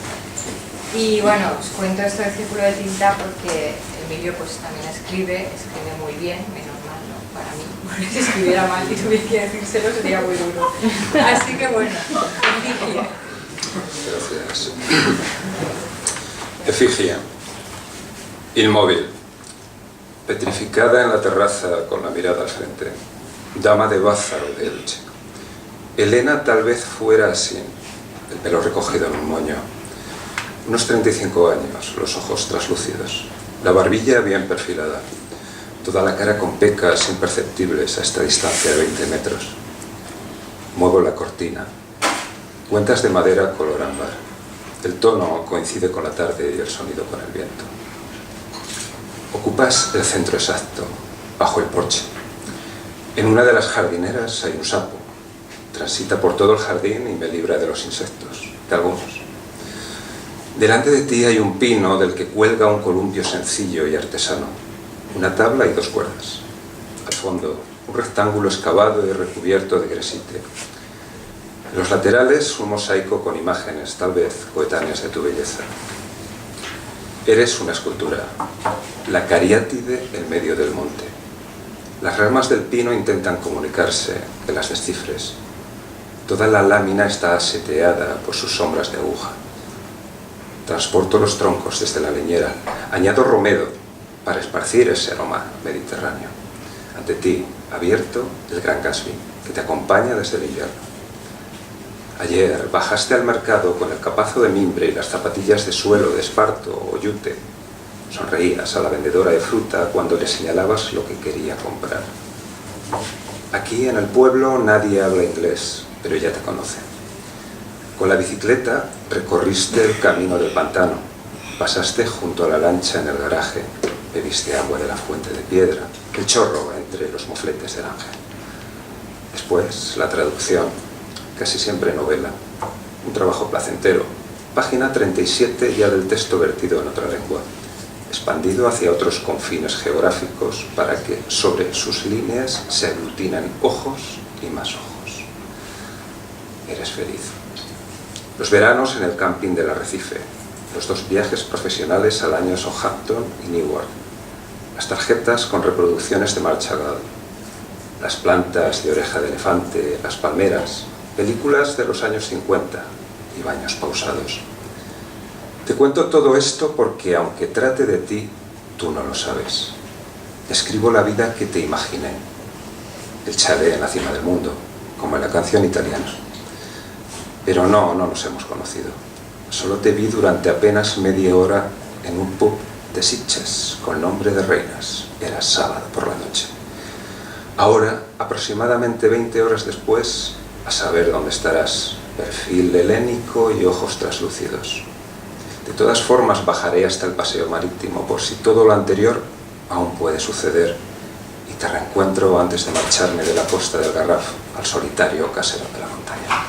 Y bueno, os cuento esto del Círculo de Tinta porque Emilio pues también escribe muy bien, menos mal, ¿no? Para mí, porque si escribiera mal y tuviera que decírselo sería muy duro. Así que bueno, Efigie. Gracias. Efigie, inmóvil, petrificada en la terraza con la mirada al frente, dama de Bázaro de Elche. Elena tal vez fuera así, el pelo recogido en un moño. Unos 35 años, los ojos traslúcidos, la barbilla bien perfilada, toda la cara con pecas imperceptibles a esta distancia de 20 metros. Muevo la cortina. Cuentas de madera color ámbar. El tono coincide con la tarde y el sonido con el viento. Ocupas el centro exacto, bajo el porche. En una de las jardineras hay un sapo. Transita por todo el jardín y me libra de los insectos, de algunos. Delante de ti hay un pino del que cuelga un columpio sencillo y artesano, una tabla y 2 cuerdas. Al fondo, un rectángulo excavado y recubierto de gresite. En los laterales, un mosaico con imágenes, tal vez coetáneas de tu belleza. Eres una escultura, la cariátide en medio del monte. Las ramas del pino intentan comunicarse, que las descifres. Toda la lámina está seteada por sus sombras de aguja. Transporto los troncos desde la leñera, añado romedo para esparcir ese aroma mediterráneo. Ante ti, abierto, el Gran Gatsby, que te acompaña desde el invierno. Ayer bajaste al mercado con el capazo de mimbre y las zapatillas de suelo de esparto o yute. Sonreías a la vendedora de fruta cuando le señalabas lo que quería comprar. Aquí en el pueblo nadie habla inglés, pero ya te conoce. Con la bicicleta recorriste el camino del pantano, pasaste junto a la lancha en el garaje, bebiste agua de la fuente de piedra, el chorro entre los mofletes del Ángel. Después, la traducción, casi siempre novela, un trabajo placentero, página 37 ya del texto vertido en otra lengua, expandido hacia otros confines geográficos para que sobre sus líneas se aglutinan ojos y más ojos. Eres feliz. Los veranos en el camping del Arrecife, los 2 viajes profesionales al año Southampton y Newark, las tarjetas con reproducciones de Marc Chagall, las plantas de oreja de elefante, las palmeras, películas de los años 50 y baños pausados. Te cuento todo esto porque, aunque trate de ti, tú no lo sabes. escribo la vida que te imaginé, el chalet en la cima del mundo, como en la canción italiana. Pero no nos hemos conocido. Solo te vi durante apenas media hora en un pub de Sitges, con nombre de reinas. Era sábado por la noche. Ahora, aproximadamente 20 horas después, a saber dónde estarás. Perfil helénico y ojos traslúcidos. De todas formas, bajaré hasta el paseo marítimo, por si todo lo anterior aún puede suceder, y te reencuentro antes de marcharme de la costa del Garraf al solitario casero de la montaña.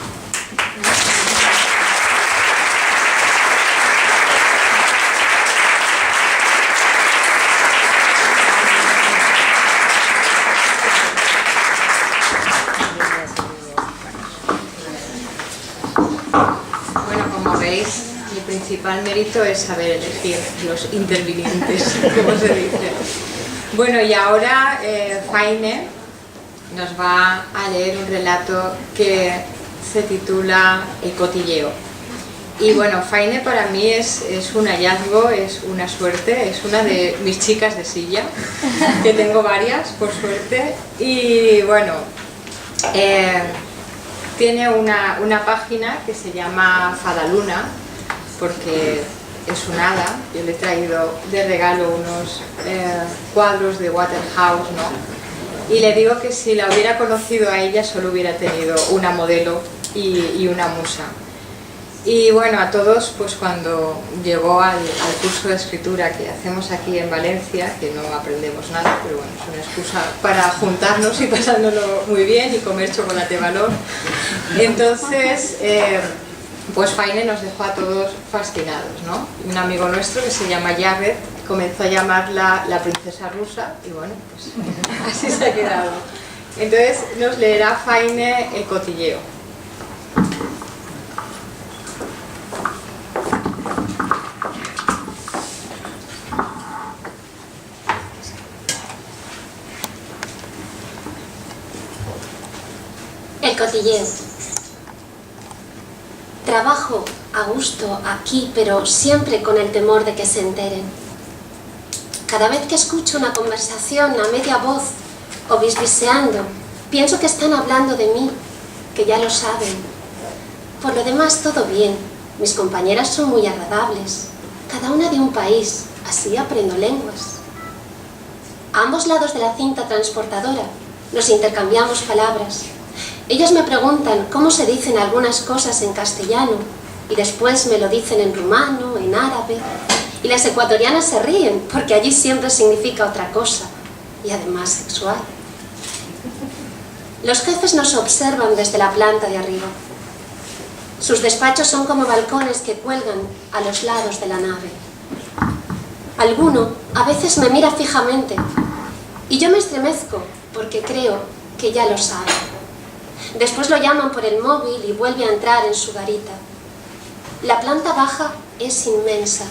Mi principal mérito es saber elegir los intervinientes, como se dice. Bueno, y ahora Faine nos va a leer un relato que se titula El cotilleo. Y bueno, Faine para mí es un hallazgo, es una suerte, es una de mis chicas de silla, que tengo varias, por suerte. Y bueno, tiene una página que se llama Fadaluna, porque es un hada. Yo le he traído de regalo unos cuadros de Waterhouse, ¿no? Y le digo que si la hubiera conocido a ella solo hubiera tenido una modelo y una musa. Y bueno, a todos, pues cuando llegó al curso de escritura que hacemos aquí en Valencia, que no aprendemos nada, pero bueno, es una excusa para juntarnos y pasándolo muy bien y comer chocolate valor. Entonces, pues Faine nos dejó a todos fascinados, ¿no? Un amigo nuestro que se llama Jared comenzó a llamarla la princesa rusa y bueno, pues así se ha quedado. Entonces nos leerá Faine El cotilleo. El cotilleo. Trabajo a gusto aquí, pero siempre con el temor de que se enteren. Cada vez que escucho una conversación a media voz o bisbiseando, pienso que están hablando de mí, que ya lo saben. Por lo demás, todo bien. Mis compañeras son muy agradables, cada una de un país, así aprendo lenguas. A ambos lados de la cinta transportadora nos intercambiamos palabras. Ellas me preguntan cómo se dicen algunas cosas en castellano y después me lo dicen en rumano, en árabe. Y las ecuatorianas se ríen porque allí siempre significa otra cosa y además sexual. Los jefes nos observan desde la planta de arriba. Sus despachos son como balcones que cuelgan a los lados de la nave. Alguno a veces me mira fijamente y yo me estremezco porque creo que ya lo sabe. Después lo llaman por el móvil y vuelve a entrar en su garita. La planta baja es inmensa.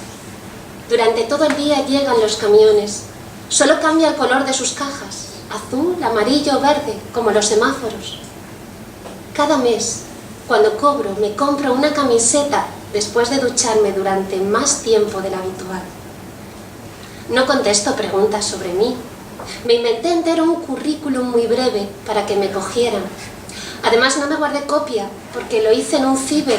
Durante todo el día llegan los camiones. Solo cambia el color de sus cajas, azul, amarillo, verde, como los semáforos. Cada mes, cuando cobro, me compro una camiseta después de ducharme durante más tiempo del habitual. No contesto preguntas sobre mí. Me inventé entero un currículum muy breve para que me cogieran. Además no me guardé copia porque lo hice en un ciber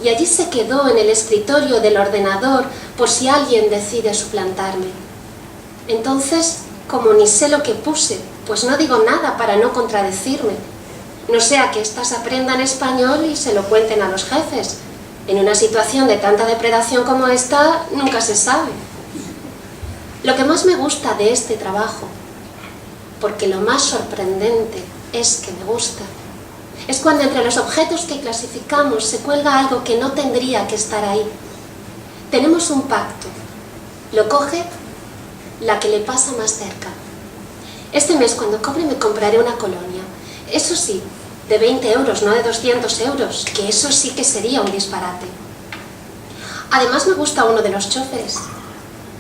y allí se quedó en el escritorio del ordenador por si alguien decide suplantarme. Entonces, como ni sé lo que puse, pues no digo nada para no contradecirme. No sea que estas aprendan español y se lo cuenten a los jefes. En una situación de tanta depredación como esta, nunca se sabe. Lo que más me gusta de este trabajo, porque lo más sorprendente es que me gusta, es cuando entre los objetos que clasificamos se cuelga algo que no tendría que estar ahí. Tenemos un pacto. Lo coge la que le pasa más cerca. Este mes, cuando cobre, me compraré una colonia. Eso sí, de 20 euros, no de 200 euros, que eso sí que sería un disparate. Además me gusta uno de los choferes.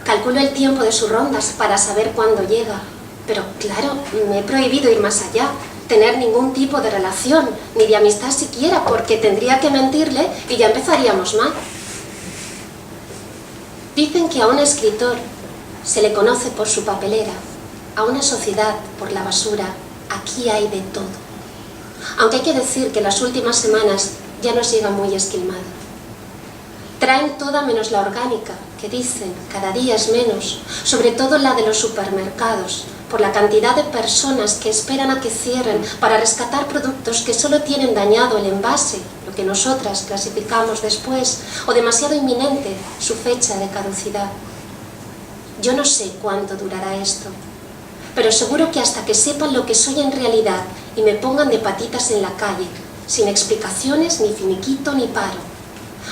Calculo el tiempo de sus rondas para saber cuándo llega. Pero claro, me he prohibido ir más allá, tener ningún tipo de relación, ni de amistad siquiera, porque tendría que mentirle y ya empezaríamos mal. Dicen que a un escritor se le conoce por su papelera, a una sociedad por la basura, aquí hay de todo. Aunque hay que decir que las últimas semanas ya nos llega muy esquilmado. Traen toda menos la orgánica, que dicen cada día es menos, sobre todo la de los supermercados, por la cantidad de personas que esperan a que cierren para rescatar productos que solo tienen dañado el envase, lo que nosotras clasificamos después, o demasiado inminente su fecha de caducidad. Yo no sé cuánto durará esto, pero seguro que hasta que sepan lo que soy en realidad y me pongan de patitas en la calle, sin explicaciones, ni finiquito, ni paro.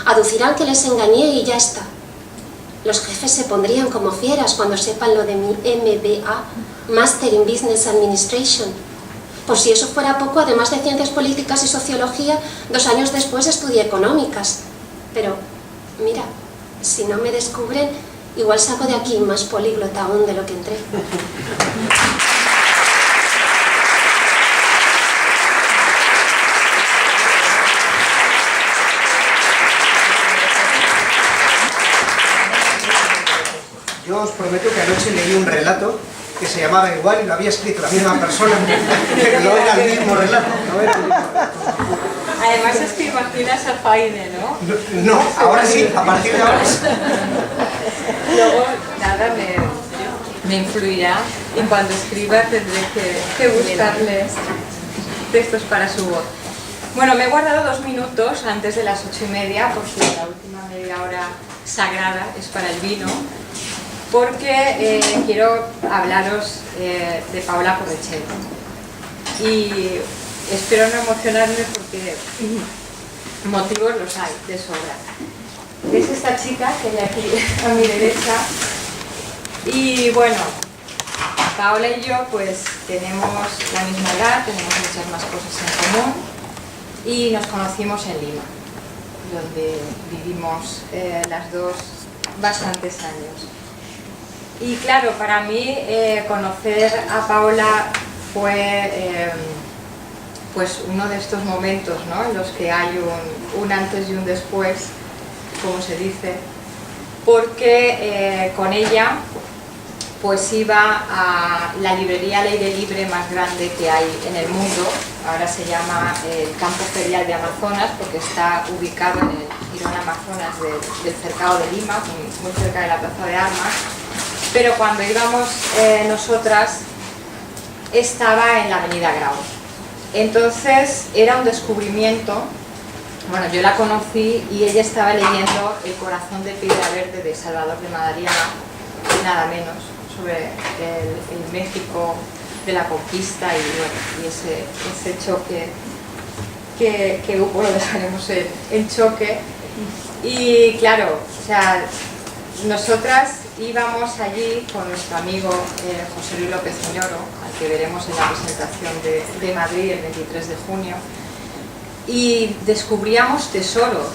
Aducirán que les engañé y ya está. Los jefes se pondrían como fieras cuando sepan lo de mi MBA, Master in Business Administration. Por si eso fuera poco, además de Ciencias Políticas y Sociología, 2 años después estudié Económicas. Pero, mira, si no me descubren, igual salgo de aquí más políglota aún de lo que entré. Yo os prometo que anoche leí un relato que se llamaba igual y lo había escrito la misma persona, pero no era el mismo relato. No era el mismo relato. Además es que imaginas a Faide, ¿no? No, ahora sí, a partir de ahora sí. Luego, nada, me influirá y cuando escriba tendré que buscarles textos para su voz. Bueno, me he guardado 2 minutos antes de las 8:30 porque la última media hora sagrada es para el vino, porque quiero hablaros de Paola Porrechero. Y espero no emocionarme porque motivos los hay de sobra. Es esta chica que hay aquí a mi derecha. Y bueno, Paola y yo pues tenemos la misma edad, tenemos muchas más cosas en común y nos conocimos en Lima, donde vivimos las dos bastantes años. Y claro, para mí conocer a Paola fue pues uno de estos momentos, ¿no?, en los que hay un antes y un después, como se dice, porque con ella pues iba a la librería al aire libre más grande que hay en el mundo. Ahora se llama el Campo Ferial de Amazonas porque está ubicado en el Jirón Amazonas del Cercado de Lima, muy cerca de la Plaza de Armas. Pero cuando íbamos nosotras estaba en la Avenida Grau. Entonces era un descubrimiento. Bueno, yo la conocí y ella estaba leyendo El corazón de piedra verde de Salvador de Madariaga, y nada menos, sobre el México de la conquista y, bueno, y ese choque que hubo, lo dejaremos en choque. Y claro, o sea, nosotras íbamos allí con nuestro amigo José Luis López Oñoro, al que veremos en la presentación de Madrid el 23 de junio, y descubríamos tesoros,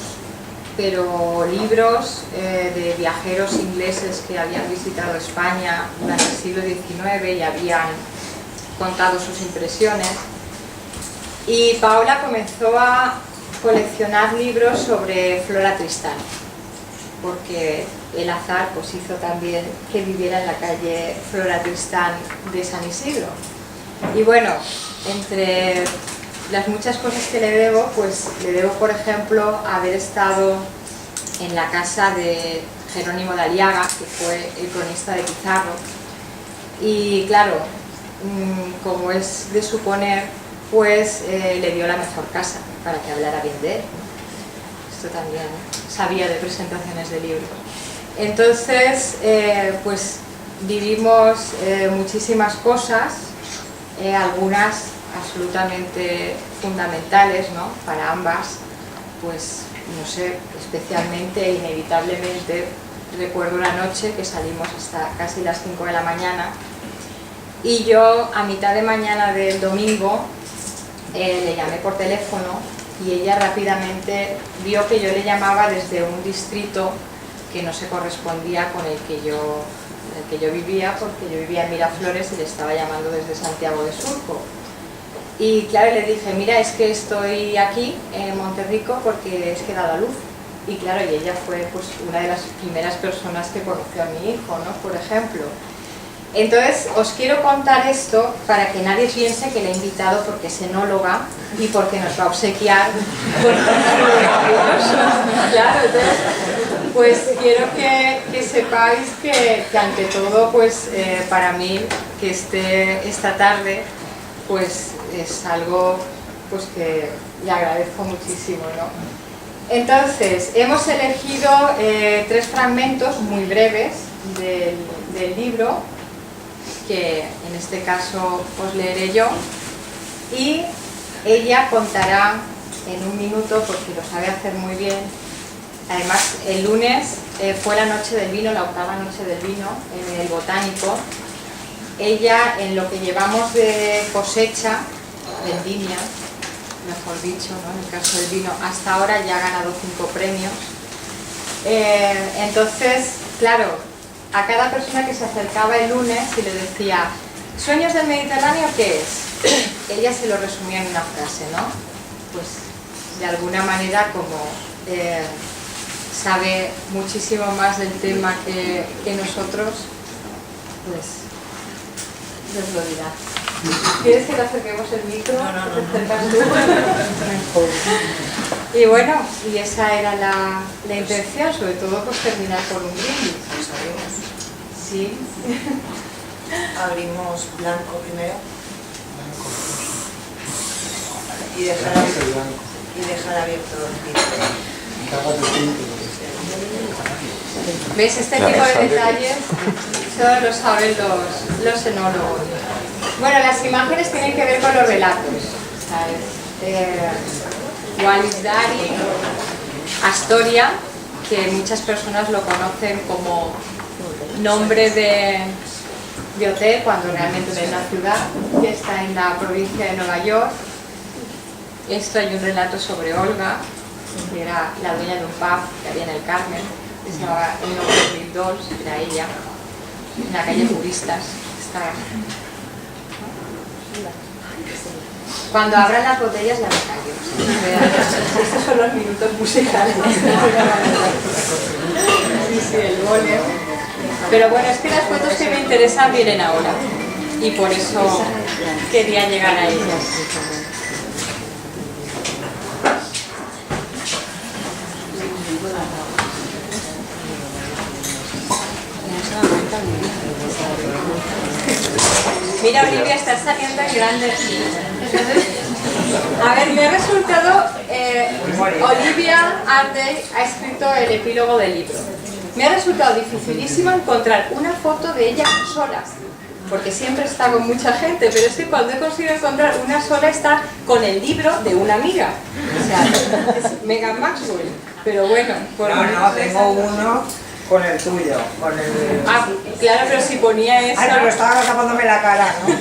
pero libros de viajeros ingleses que habían visitado España durante el siglo XIX y habían contado sus impresiones. Y Paola comenzó a coleccionar libros sobre Flora Tristán, porque el azar pues hizo también que viviera en la calle Flora Tristán de San Isidro. Y bueno, entre las muchas cosas que le debo, pues le debo, por ejemplo, haber estado en la casa de Jerónimo de Aliaga, que fue el cronista de Pizarro, y claro, como es de suponer, pues le dio la mejor casa para que hablara bien de él. Esto también sabía de presentaciones de libros. Entonces, pues vivimos muchísimas cosas, algunas absolutamente fundamentales, ¿no?, para ambas. Pues no sé, especialmente, inevitablemente, recuerdo una noche que salimos hasta casi las 5 de la mañana y yo a mitad de mañana del domingo le llamé por teléfono y ella rápidamente vio que yo le llamaba desde un distrito que no se correspondía con el que yo vivía, porque yo vivía en Miraflores y le estaba llamando desde Santiago de Surco. Y claro, le dije, mira, es que estoy aquí en Monterrico porque es que he dado a luz. Y claro, y ella fue pues una de las primeras personas que conoció a mi hijo, ¿no?, por ejemplo. Entonces, os quiero contar esto para que nadie piense que la he invitado porque es enóloga y porque nos va a obsequiar con un libro maravilloso. Claro, entonces, pues quiero que sepáis que ante todo, pues para mí, que esté esta tarde, pues es algo pues que le agradezco muchísimo, ¿no? Entonces, hemos elegido 3 fragmentos muy breves del libro, que en este caso os leeré yo, y ella contará en un minuto, porque lo sabe hacer muy bien. Además, el lunes fue la noche del vino, la 8ª noche del vino en el Botánico. Ella, en lo que llevamos de cosecha, vendimia, mejor dicho, ¿no? En el caso del vino, hasta ahora ya ha ganado 5 premios. Entonces, claro, a cada persona que se acercaba el lunes y le decía ¿Sueños del Mediterráneo qué es? Ella se lo resumía en una frase, ¿no? Pues de alguna manera, como sabe muchísimo más del tema que nosotros, pues nos lo dirá. ¿Quieres que te acerquemos el micro? No. ¿Te acercas tú? Y bueno, y esa era la intención, sobre todo pues terminar con un brindis. Sí. Abrimos blanco primero y dejar abierto el vidrio. ¿Ves? Este tipo de detalles solo lo saben los enólogos. Bueno, las imágenes tienen que ver con los relatos, ¿sabes? Wallis Dari, Astoria, que muchas personas lo conocen como nombre de hotel, cuando realmente es una ciudad que está en la provincia de Nueva York. Esto hay un relato sobre Olga, que era la dueña de un pub que había en el Carmen, que se llamaba el nombre de Bill Dolls, era ella, en la calle Turistas. Cuando abran las botellas ya me callo. Estos son los minutos musicales. Sí, el golem. Pero bueno, es que las fotos que me interesan vienen ahora. Y por eso quería llegar a ellas. Mira, Olivia, estás saliendo en grande. A ver, me ha resultado... Olivia Ardey ha escrito el epílogo del libro. Me ha resultado dificilísimo encontrar una foto de ella sola, porque siempre está con mucha gente, pero es que cuando he conseguido encontrar una sola está con el libro de una amiga. O sea, es Megan Maxwell. Pero bueno... No, tengo uno con el tuyo, con el... Ah, claro, pero si ponía esa... Ay, pero estaba tapándome la cara, ¿no?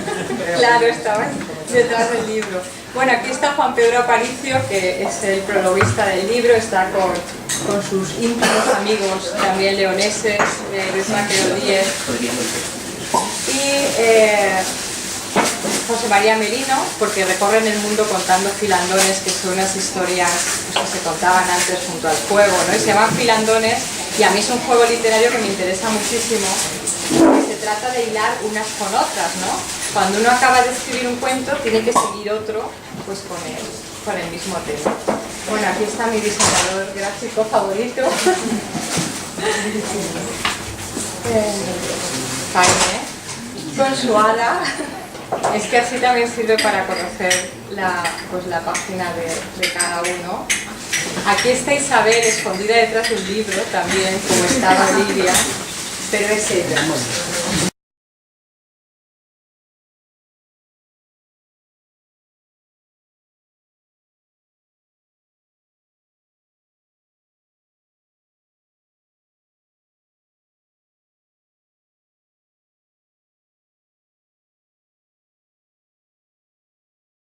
Pero... Claro, estaba detrás del libro. Bueno, aquí está Juan Pedro Aparicio, que es el prologuista del libro, está con sus íntimos amigos, también leoneses, Luis Maquero Díez. Y José María Merino, porque recorren el mundo contando filandones, que son unas historias pues, que se contaban antes junto al fuego, ¿no? Y se llaman filandones, y a mí es un juego literario que me interesa muchísimo, porque se trata de hilar unas con otras, ¿no? Cuando uno acaba de escribir un cuento, tiene que seguir otro pues con el mismo tema. Bueno, aquí está mi diseñador gráfico favorito. Jaime, con su ala. Es que así también sirve para conocer la página de cada uno. Aquí está Isabel, escondida detrás de un libro también, como estaba Olivia, pero es ella.